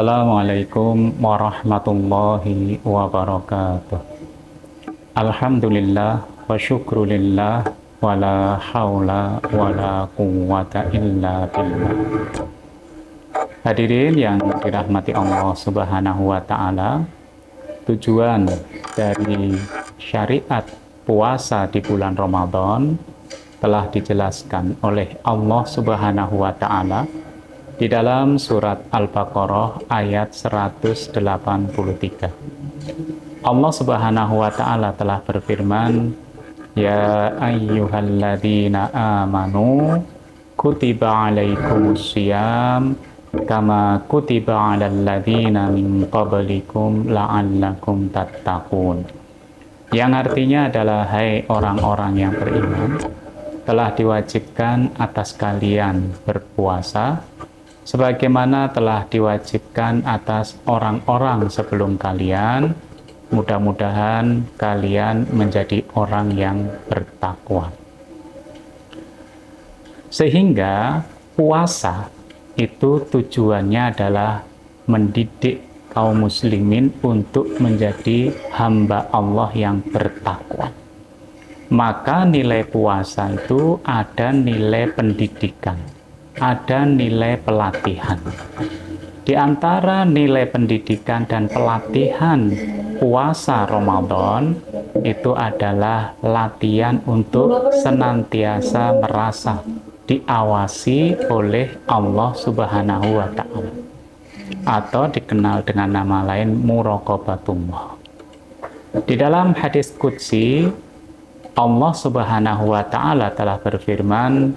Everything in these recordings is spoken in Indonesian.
Assalamualaikum warahmatullahi wabarakatuh. Alhamdulillah wa syukrulillah wa la hawla wa la quwwata illa billah. Hadirin yang dirahmati Allah Subhanahu wa Ta'ala, tujuan dari syariat puasa di bulan Ramadan telah dijelaskan oleh Allah Subhanahu wa Ta'ala di dalam surat Al-Baqarah ayat 183. Allah Subhanahu wa Ta'ala telah berfirman, Ya ayyuhalladzina amanu kutiba alaikumusiyam kama kutiba alal ladzina min qablikum la'allakum tattaqun. Yang artinya adalah, hai orang-orang yang beriman, telah diwajibkan atas kalian berpuasa sebagaimana telah diwajibkan atas orang-orang sebelum kalian. Mudah-mudahan kalian menjadi orang yang bertakwa. Sehingga puasa itu tujuannya adalah mendidik kaum muslimin untuk menjadi hamba Allah yang bertakwa. Maka nilai puasa itu ada nilai pendidikan, ada nilai pelatihan. Di antara nilai pendidikan dan pelatihan puasa Ramadan itu adalah latihan untuk senantiasa merasa diawasi oleh Allah Subhanahu wa Ta'ala, atau dikenal dengan nama lain muraqabatullah. Di dalam hadis qudsi, Allah Subhanahu wa Ta'ala telah berfirman,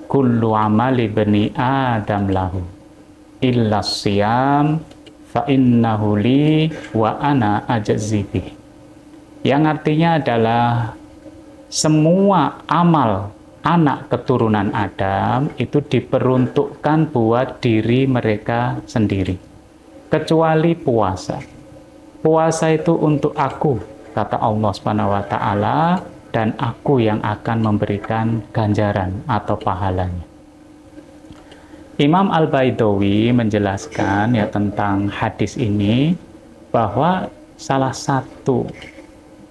kullu amali bani adam lahu illa siyam fa innahu li wa ana ajzi bih. Yang artinya adalah semua amal anak keturunan Adam itu diperuntukkan buat diri mereka sendiri, kecuali puasa. Puasa itu untuk aku, kata Allah Subhanahu wa Ta'ala, dan aku yang akan memberikan ganjaran atau pahalanya. Imam Al-Baidawi menjelaskan tentang hadis ini, bahwa salah satu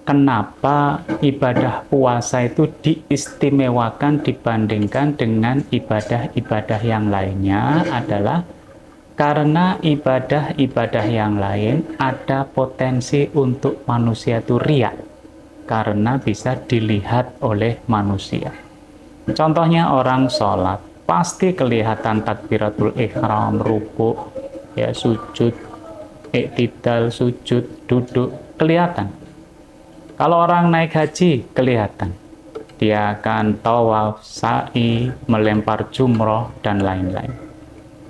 kenapa ibadah puasa itu diistimewakan dibandingkan dengan ibadah-ibadah yang lainnya adalah karena ibadah-ibadah yang lain ada potensi untuk manusia itu riya, karena bisa dilihat oleh manusia. Contohnya orang sholat, pasti kelihatan takbiratul ihram, ruku, sujud, iktidal, sujud, duduk, kelihatan. Kalau orang naik haji, kelihatan. Dia akan tawaf, sa'i, melempar jumroh, dan lain-lain.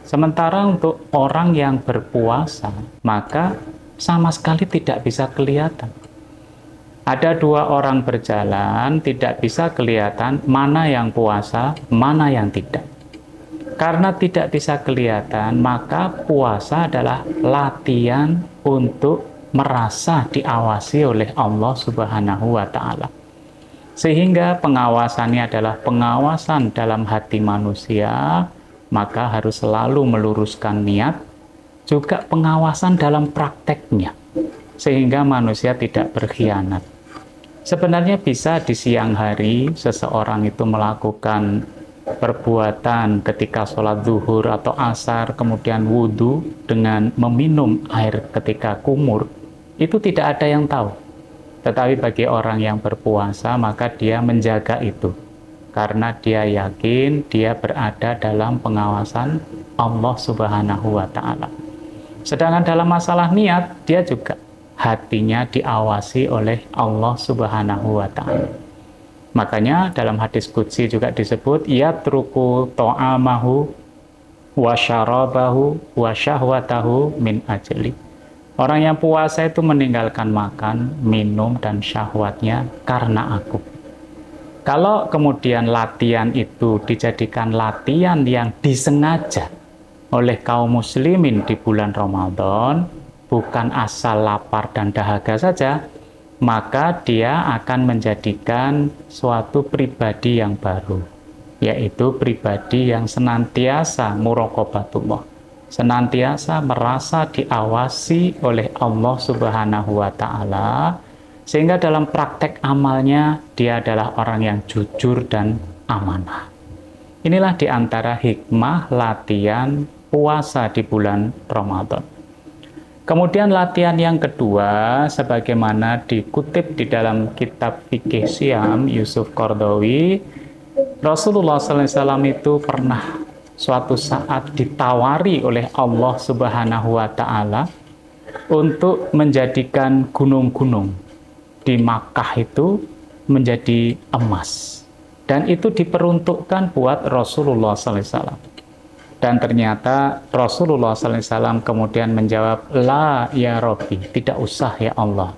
Sementara untuk orang yang berpuasa, maka sama sekali tidak bisa kelihatan. Ada dua orang berjalan, tidak bisa kelihatan mana yang puasa, mana yang tidak. Karena tidak bisa kelihatan, maka puasa adalah latihan untuk merasa diawasi oleh Allah Subhanahu wa Ta'ala. Sehingga pengawasannya adalah pengawasan dalam hati manusia, maka harus selalu meluruskan niat, juga pengawasan dalam prakteknya, sehingga manusia tidak berkhianat. Sebenarnya bisa di siang hari seseorang itu melakukan perbuatan ketika sholat zuhur atau asar, kemudian wudhu dengan meminum air ketika kumur, itu tidak ada yang tahu. Tetapi bagi orang yang berpuasa, maka dia menjaga itu, karena dia yakin dia berada dalam pengawasan Allah Subhanahu wa Ta'ala. Sedangkan dalam masalah niat, dia juga hatinya diawasi oleh Allah Subhanahu wa Ta'ala. Makanya dalam hadis qudsi juga disebut, yatruku ta'amahu wa syarabahu wa syahwatahu min ajli. Orang yang puasa itu meninggalkan makan, minum, dan syahwatnya karena aku. Kalau kemudian latihan itu dijadikan latihan yang disengaja oleh kaum muslimin di bulan Ramadan, bukan asal lapar dan dahaga saja, maka dia akan menjadikan suatu pribadi yang baru, yaitu pribadi yang senantiasa muraqabatullah, senantiasa merasa diawasi oleh Allah Subhanahu wa Ta'ala, sehingga dalam praktek amalnya dia adalah orang yang jujur dan amanah. Inilah di antara hikmah latihan puasa di bulan Ramadan. Kemudian latihan yang kedua, sebagaimana dikutip di dalam kitab Fikih Syam Yusuf Qaradawi, Rasulullah SAW itu pernah suatu saat ditawari oleh Allah Subhanahu wa Ta'ala untuk menjadikan gunung-gunung di Makkah itu menjadi emas. Dan itu diperuntukkan buat Rasulullah SAW. Dan ternyata Rasulullah SAW kemudian menjawab, la ya Rabbi, tidak usah ya Allah.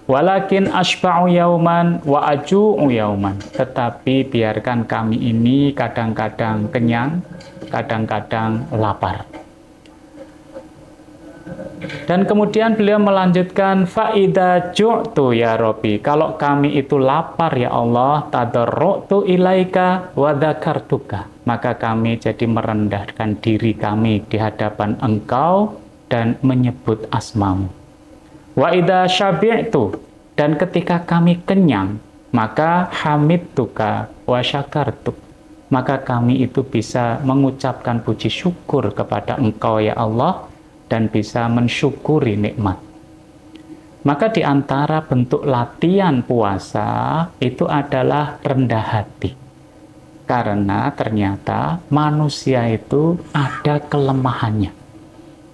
Walakin ashba'u yauman wa aju'u yauman. Tetapi biarkan kami ini kadang-kadang kenyang, kadang-kadang lapar. Dan kemudian beliau melanjutkan, fa'idha ju'tu ya Rabbi, kalau kami itu lapar ya Allah, tadarru'tu ilaika wa dzakartuka, maka kami jadi merendahkan diri kami di hadapan Engkau dan menyebut asmamu. Wa idza syabi'tu, dan ketika kami kenyang, maka hamidtuka wa syakartuk, maka kami itu bisa mengucapkan puji syukur kepada Engkau ya Allah, dan bisa mensyukuri nikmat. Maka di antara bentuk latihan puasa itu adalah rendah hati. Karena ternyata manusia itu ada kelemahannya.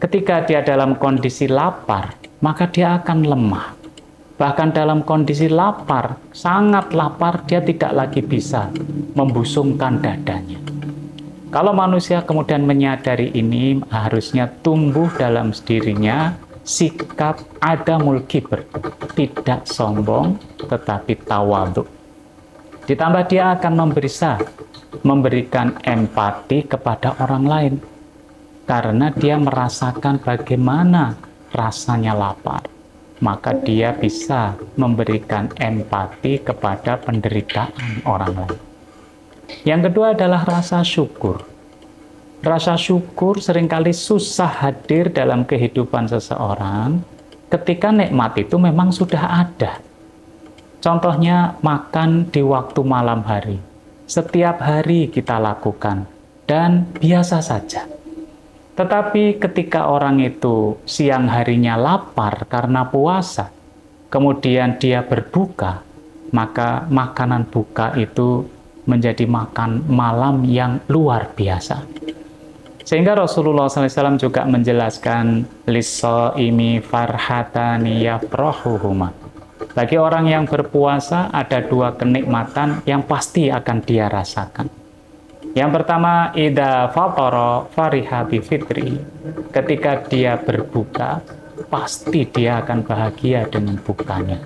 Ketika dia dalam kondisi lapar, maka dia akan lemah. Bahkan dalam kondisi lapar, sangat lapar, dia tidak lagi bisa membusungkan dadanya. Kalau manusia kemudian menyadari ini, harusnya tumbuh dalam dirinya sikap adamul kibr, tidak sombong tetapi tawadhu. Ditambah dia akan memberikan empati kepada orang lain, karena dia merasakan bagaimana rasanya lapar, maka dia bisa memberikan empati kepada penderitaan orang lain. Yang kedua adalah rasa syukur. Rasa syukur seringkali susah hadir dalam kehidupan seseorang ketika nikmat itu memang sudah ada. Contohnya makan di waktu malam hari. Setiap hari kita lakukan dan biasa saja. Tetapi ketika orang itu siang harinya lapar karena puasa, kemudian dia berbuka, maka makanan buka itu menjadi makan malam yang luar biasa. Sehingga Rasulullah SAW juga menjelaskan, lis-shaimi farhatani yafrahuhuma. Bagi orang yang berpuasa ada dua kenikmatan yang pasti akan dia rasakan. Yang pertama, idza fatara fariha bi fitri. Ketika dia berbuka, pasti dia akan bahagia dengan bukanya.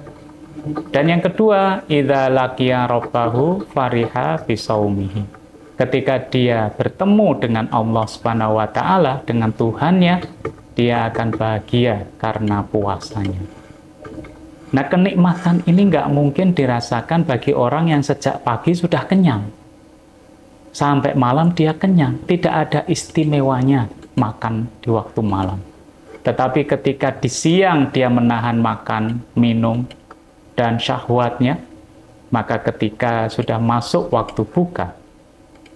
Dan yang kedua, idza laqiya rabbahu fariha bi shaumihi. Ketika dia bertemu dengan Allah Subhanahu wa Ta'ala, dengan Tuhannya, dia akan bahagia karena puasanya. Nah, kenikmatan ini nggak mungkin dirasakan bagi orang yang sejak pagi sudah kenyang. Sampai malam dia kenyang, tidak ada istimewanya makan di waktu malam. Tetapi ketika di siang dia menahan makan, minum, dan syahwatnya, maka ketika sudah masuk waktu buka,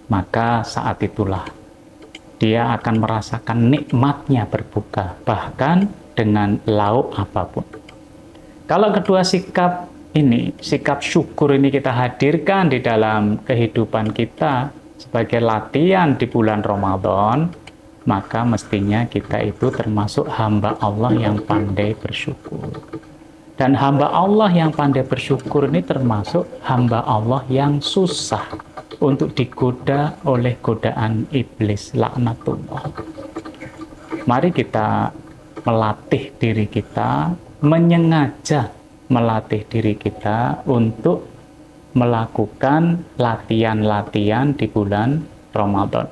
maka saat itulah dia akan merasakan nikmatnya berbuka, bahkan dengan lauk apapun. Kalau kedua sikap ini, sikap syukur ini kita hadirkan di dalam kehidupan kita sebagai latihan di bulan Ramadan, maka mestinya kita itu termasuk hamba Allah yang pandai bersyukur. Dan hamba Allah yang pandai bersyukur ini termasuk hamba Allah yang susah untuk digoda oleh godaan iblis laknatullah. Mari kita melatih diri kita, menyengaja melatih diri kita untuk melakukan latihan-latihan di bulan Ramadan.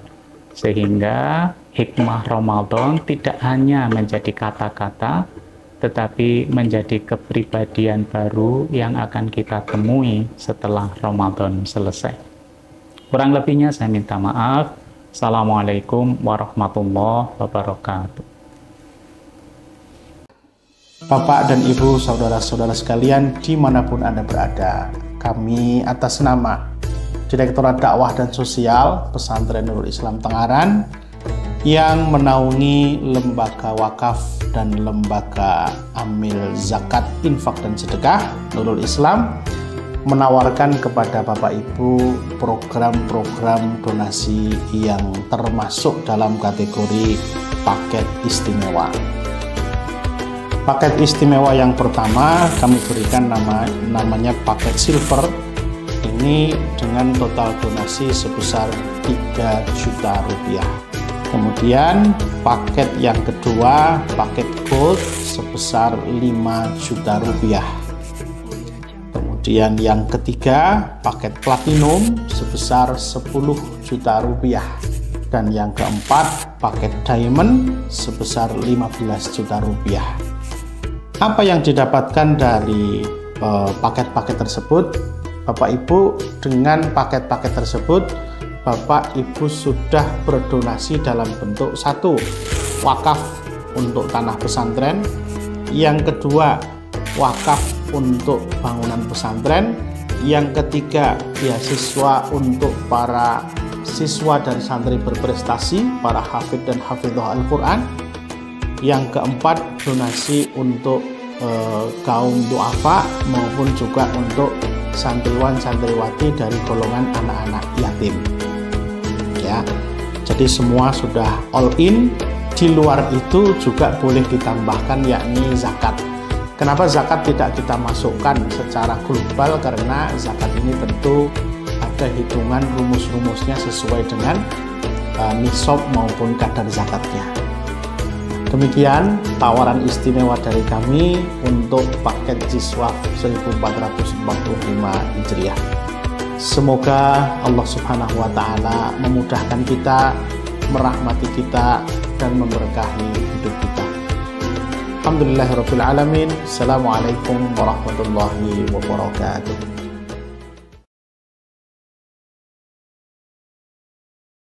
Sehingga hikmah Ramadan tidak hanya menjadi kata-kata, tetapi menjadi kepribadian baru yang akan kita temui setelah Ramadan selesai. Kurang lebihnya saya minta maaf. Assalamualaikum warahmatullahi wabarakatuh. Bapak dan Ibu, saudara-saudara sekalian dimanapun Anda berada, kami atas nama Direktorat Dakwah dan Sosial Pesantren Nurul Islam Tengaran yang menaungi lembaga wakaf dan lembaga amil zakat, infak dan sedekah Nurul Islam menawarkan kepada Bapak Ibu program-program donasi yang termasuk dalam kategori paket istimewa. Paket istimewa yang pertama kami berikan namanya paket silver. Ini dengan total donasi sebesar 3 juta rupiah. Kemudian paket yang kedua, paket gold sebesar 5 juta rupiah. Kemudian yang ketiga, paket platinum sebesar 10 juta rupiah. Dan yang keempat, paket diamond sebesar 15 juta rupiah. Apa yang didapatkan dari paket-paket tersebut? Bapak Ibu, dengan paket-paket tersebut Bapak Ibu sudah berdonasi dalam bentuk satu, wakaf untuk tanah pesantren. Yang kedua, wakaf untuk bangunan pesantren. Yang ketiga, beasiswa untuk para siswa dan santri berprestasi, para hafidh dan hafidhah Al-Quran. Yang keempat, donasi untuk kaum duafa maupun juga untuk santriwan santriwati dari golongan anak-anak yatim. Ya, jadi semua sudah all in. Di luar itu juga boleh ditambahkan yakni zakat. Kenapa zakat tidak kita masukkan secara global? Karena zakat ini tentu ada hitungan rumus-rumusnya sesuai dengan nisab maupun kadar zakatnya. Demikian tawaran istimewa dari kami untuk paket Jiswaf 1445 Hijriah. Semoga Allah Subhanahu wa Ta'ala memudahkan kita, merahmati kita, dan memberkahi hidup kita. Alhamdulillahirabbil alamin. Assalamualaikum warahmatullahi wabarakatuh.